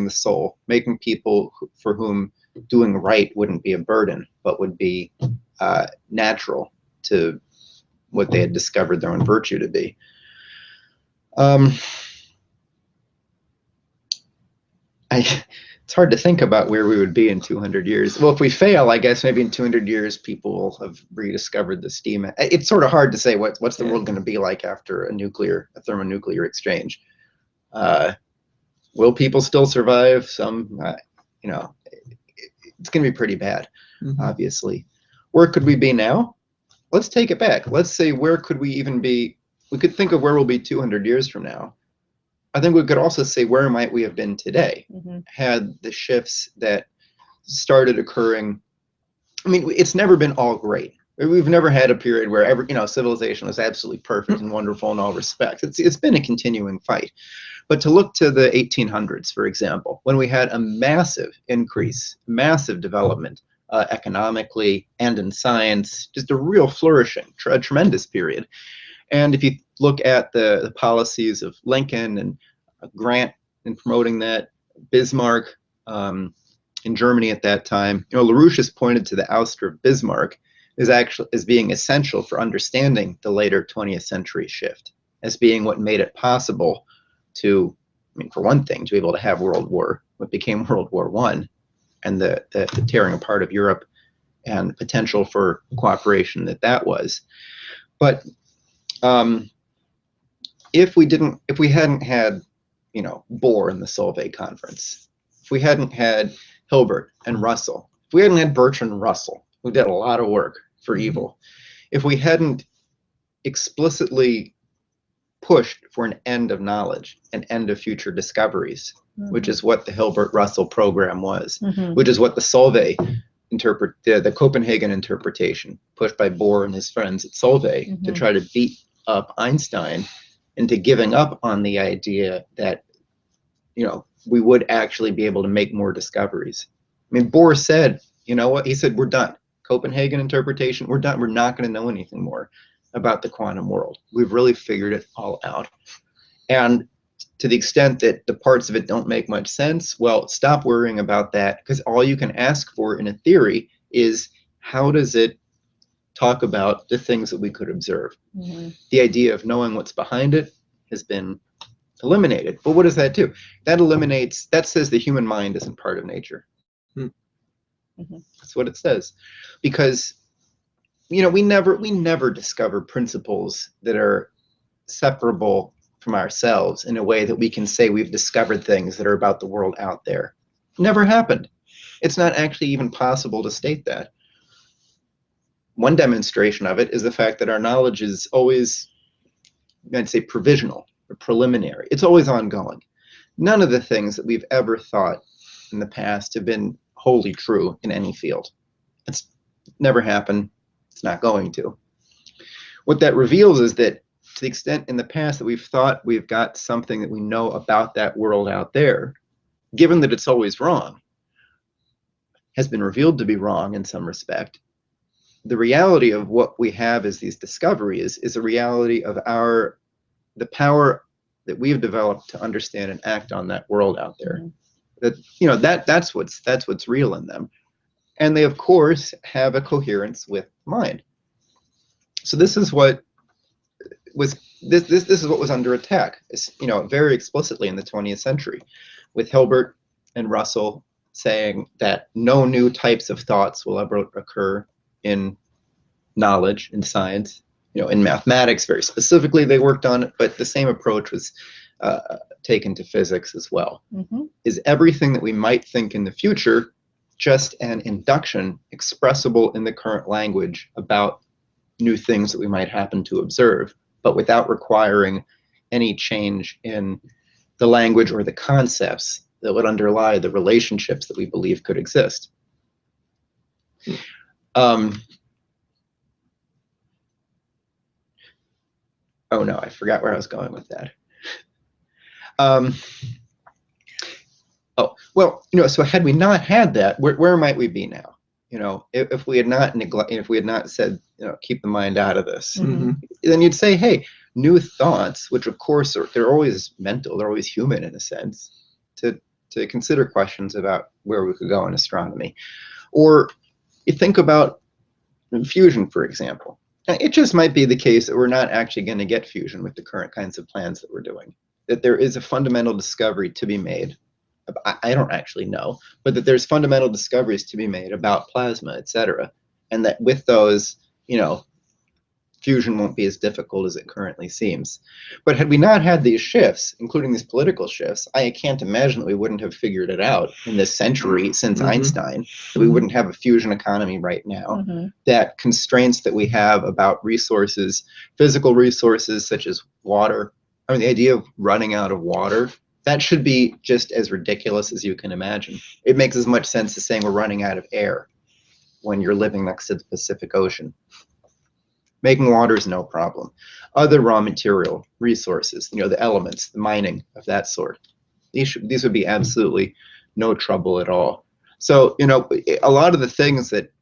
the soul, making people for whom doing right wouldn't be a burden, but would be natural to what they had discovered their own virtue to be. It's hard to think about where we would be in 200 years. Well, if we fail, I guess maybe in 200 years people will have rediscovered the steam. It's sort of hard to say what's the world going to be like after a thermonuclear exchange. Will people still survive? Some, it's going to be pretty bad, obviously. Where could we be now? Let's take it back. Let's say, where could we even be? We could think of where we'll be 200 years from now. I think we could also say, where might we have been today had the shifts that started occurring? I mean, it's never been all great. We've never had a period where civilization was absolutely perfect and wonderful in all respects. It's been a continuing fight. But to look to the 1800s, for example, when we had a massive increase, massive development economically and in science, just a real flourishing, a tremendous period. And if you look at the policies of Lincoln and Grant in promoting that, Bismarck in Germany at that time, LaRouche has pointed to the ouster of Bismarck as being essential for understanding the later 20th century shift, as being what made it possible to, for one thing, to be able to have what became World War I, and the tearing apart of Europe and the potential for cooperation that was. But if we hadn't had, Bohr in the Solvay conference, if we hadn't had Hilbert and Russell, if we hadn't had Bertrand Russell, who did a lot of work for evil, if we hadn't explicitly pushed for an end of knowledge, an end of future discoveries, which is what the Hilbert-Russell program was, which is what the Solvay the Copenhagen interpretation pushed by Bohr and his friends at Solvay to try to beat up Einstein into giving up on the idea that, we would actually be able to make more discoveries. I mean, Bohr said, what? He said, we're done. Copenhagen interpretation, we're done. We're not going to know anything more about the quantum world. We've really figured it all out. And to the extent that the parts of it don't make much sense, well, stop worrying about that, because all you can ask for in a theory is, how does it talk about the things that we could observe. Mm-hmm. The idea of knowing what's behind it has been eliminated. But what does that do? That says the human mind isn't part of nature. Mm-hmm. That's what it says. Because, we never discover principles that are separable from ourselves in a way that we can say we've discovered things that are about the world out there. Never happened. It's not actually even possible to state that. One demonstration of it is the fact that our knowledge is always, I'd say, provisional or preliminary. It's always ongoing. None of the things that we've ever thought in the past have been wholly true in any field. It's never happened. It's not going to. What that reveals is that to the extent in the past that we've thought we've got something that we know about that world out there, given that it's always wrong, has been revealed to be wrong in some respect. The reality of what we have as these discoveries is a reality of the power that we've developed to understand and act on that world out there. That that's what's real in them. And they of course have a coherence with mind. So this is what was this is what was under attack, very explicitly in the 20th century, with Hilbert and Russell saying that no new types of thoughts will ever occur in knowledge, in science. In mathematics, very specifically, they worked on it, but the same approach was taken to physics as well. Mm-hmm. Is everything that we might think in the future just an induction expressible in the current language about new things that we might happen to observe, but without requiring any change in the language or the concepts that would underlie the relationships that we believe could exist? Oh no, I forgot where I was going with that. So had we not had that, where might we be now? If we had not said, keep the mind out of this, Mm-hmm. then you'd say, hey, new thoughts, which of course they're always mental, they're always human in a sense, to consider questions about where we could go in astronomy. Or you think about fusion, for example. It just might be the case that we're not actually going to get fusion with the current kinds of plans that we're doing, that there is a fundamental discovery to be made. I don't actually know, but that there's fundamental discoveries to be made about plasma, et cetera. And that with those, fusion won't be as difficult as it currently seems. But had we not had these shifts, including these political shifts, I can't imagine that we wouldn't have figured it out in this century since Einstein, that we wouldn't have a fusion economy right now, that constraints that we have about resources, physical resources such as water, the idea of running out of water, that should be just as ridiculous as you can imagine. It makes as much sense as saying we're running out of air when you're living next to the Pacific Ocean. Making water is no problem. Other raw material resources, the elements, the mining of that sort, these would be absolutely no trouble at all. So, a lot of the things that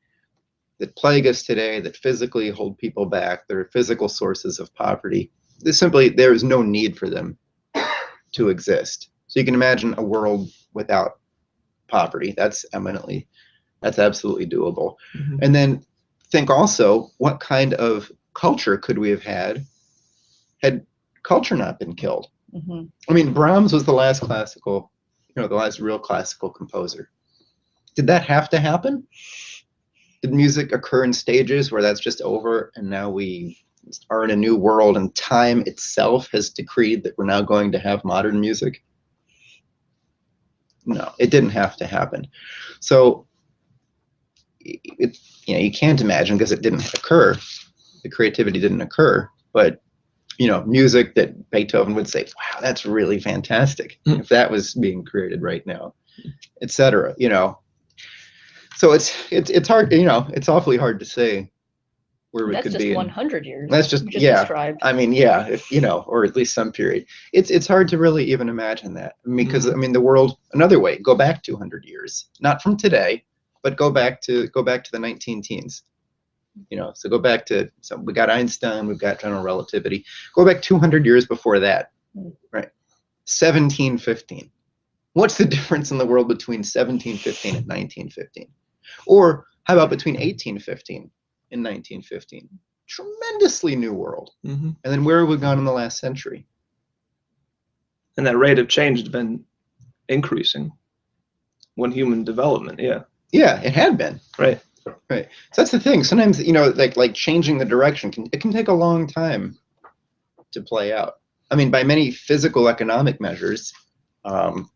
plague us today, that physically hold people back, that are physical sources of poverty, there is no need for them to exist. So you can imagine a world without poverty. That's absolutely doable. Mm-hmm. And then think also, what kind of culture could we have had culture not been killed? Mm-hmm. Brahms was the last the last real classical composer. Did that have to happen? Did music occur in stages where that's just over and now we are in a new world and time itself has decreed that we're now going to have modern music? No, it didn't have to happen. So you can't imagine because it didn't occur. The creativity didn't occur, but music that Beethoven would say, wow, that's really fantastic, if that was being created right now, etc. So it's hard, it's awfully hard to say where we could be. That's just 100 years. That's just described. Or at least some period. It's hard to really even imagine that, because the world, another way, go back 200 years, not from today, but go back to the 19-teens. So go back to, we got Einstein, we've got general relativity. Go back 200 years before that, right? 1715. What's the difference in the world between 1715 and 1915? Or how about between 1815 in 1915. Tremendously new world. Mm-hmm. And then where have we gone in the last century? And that rate of change has been increasing when human development, yeah. Yeah, it had been. Right. Right. So that's the thing. Sometimes, you know, like changing the direction can take a long time to play out. I mean, by many physical economic measures,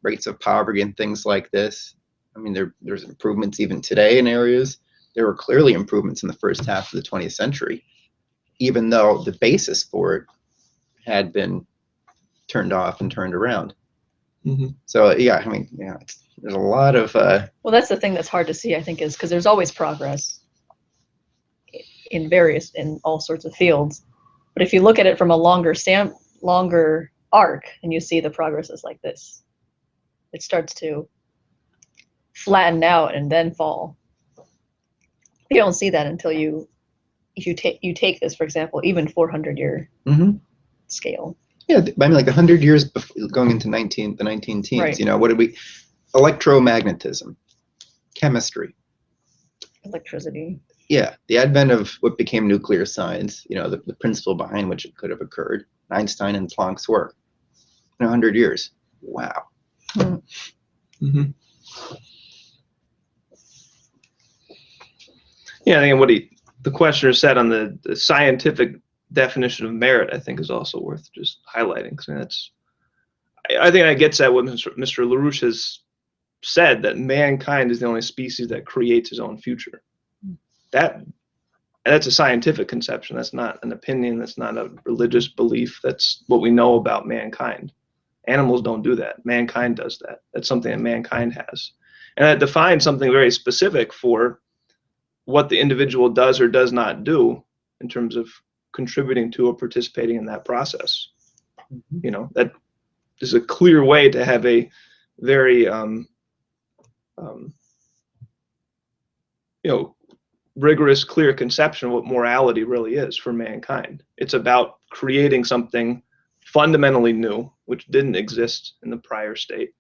rates of poverty and things like this. I mean, there's improvements even today in areas. There were clearly improvements in the first half of the 20th century, even though the basis for it had been turned off and turned around. Mm-hmm. So yeah, I mean, yeah, there's a lot of. Well, that's the thing that's hard to see, I think, is because there's always progress in all sorts of fields. But if you look at it from a longer arc, and you see the progress is like this, it starts to flatten out and then fall. You don't see that until you take this, for example, even 400-year scale. Yeah, I mean, like 100 years before, going into the 19 teens. Right. You know, what did we? Electromagnetism, chemistry, electricity. Yeah, the advent of what became nuclear science. You know, the principle behind which it could have occurred. Einstein and Planck's work. In 100 years. Wow. Mm-hmm. Yeah, I think the questioner said on the scientific definition of merit, I think, is also worth just highlighting. So I think that gets at what Mr. LaRouche has said, that mankind is the only species that creates his own future. That's a scientific conception. That's not an opinion. That's not a religious belief. That's what we know about mankind. Animals don't do that. Mankind does that. That's something that mankind has. And that defines something very specific for what the individual does or does not do in terms of contributing to or participating in that process. Mm-hmm. You know, that is a clear way to have a very, you know, rigorous, clear conception of what morality really is for mankind. It's about creating something fundamentally new, which didn't exist in the prior state.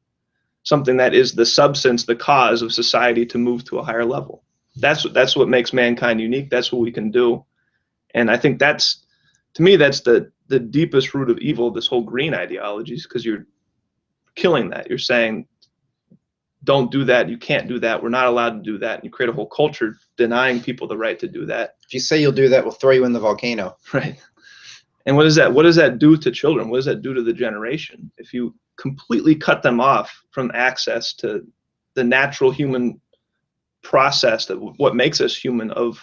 Something that is the substance, the cause of society to move to a higher level. That's what makes mankind unique. That's what we can do. And I think to me, that's the deepest root of evil, this whole green ideology, because you're killing that. You're saying, don't do that. You can't do that. We're not allowed to do that. And you create a whole culture denying people the right to do that. If you say you'll do that, we'll throw you in the volcano. Right. And what does that do to children? What does that do to the generation? If you completely cut them off from access to the natural human process, that what makes us human, of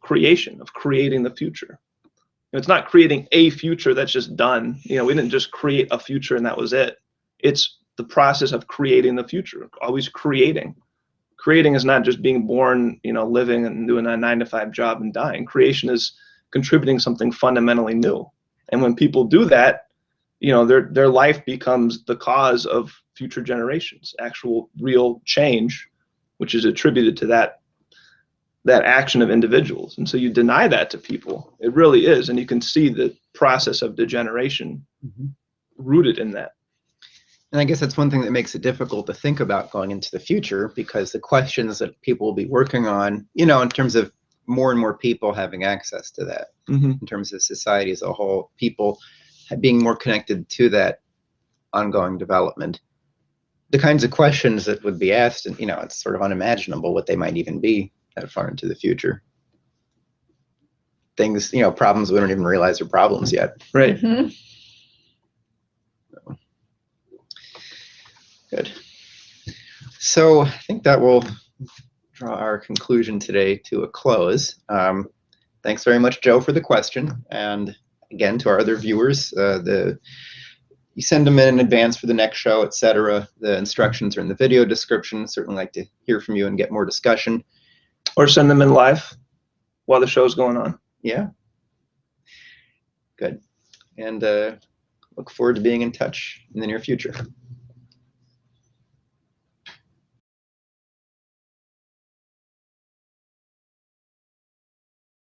creation, of creating the future. It's not creating a future that's just done. You know, we didn't just create a future and that was it. It's the process of creating the future, always creating. Creating is not just being born, you know, living and doing a 9-to-5 job and dying. Creation is contributing something fundamentally new. And when people do that, you know, their life becomes the cause of future generations, actual real change, which is attributed to that action of individuals. And so you deny that to people. It really is. And you can see the process of degeneration rooted in that. And I guess that's one thing that makes it difficult to think about going into the future, because the questions that people will be working on, you know, in terms of more and more people having access to that, in terms of society as a whole, people being more connected to that ongoing development, the kinds of questions that would be asked, and, you know, it's sort of unimaginable what they might even be that far into the future. Things, you know, problems we don't even realize are problems yet. Right. Mm-hmm. So, good. So I think that will draw our conclusion today to a close. Thanks very much, Joe, for the question. And again, to our other viewers, you send them in advance for the next show, etc. The instructions are in the video description. Certainly like to hear from you and get more discussion. Or send them in live while the show's going on. Yeah. Good. And look forward to being in touch in the near future.